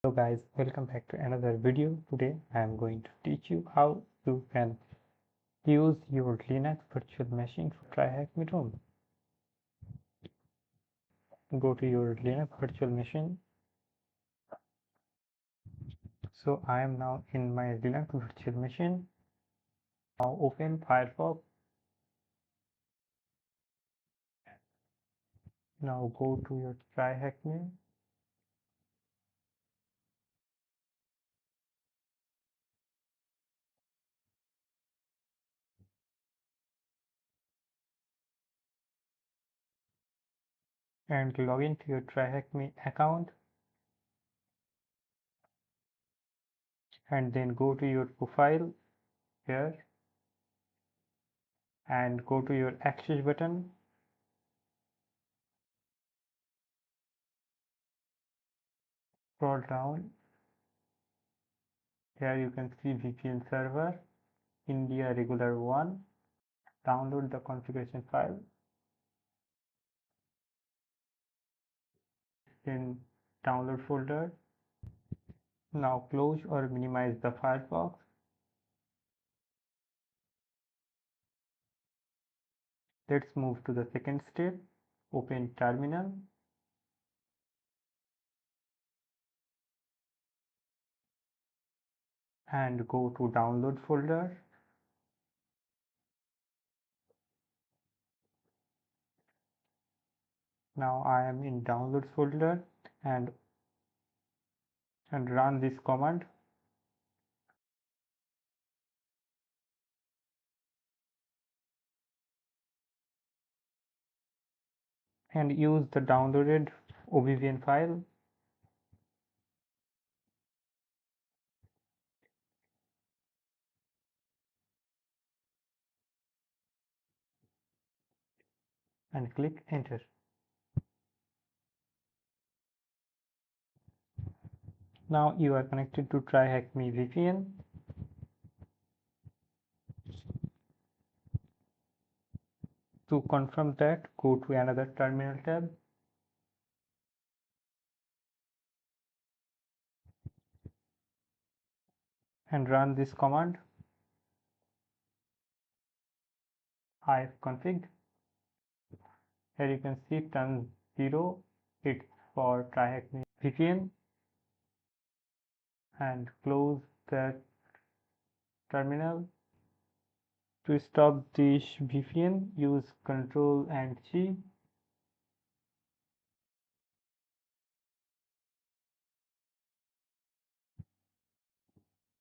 Hello guys, welcome back to another video. Today I am going to teach you how you can use your Linux virtual machine for TryHackMe ROM. Go to your Linux virtual machine. So I am now in my Linux virtual machine. Now open Firefox. Now go to your TryHackMe and log into your TryHackMe account, and then go to your profile here and go to your access button. Scroll down. Here you can see VPN server India regular 1. Download the configuration file in download folder. Now close or minimize the Firefox. Let's move to the second step. Open terminal and go to download folder. Now I am in download folder and run this command. And use the downloaded OBVN file. And click enter. Now you are connected to TryHackMe VPN. To confirm that, go to another terminal tab and run this command ifconfig. Here you can see turn 0, it's for TryHackMe VPN, and close the terminal. To stop this VPN, use Ctrl and G.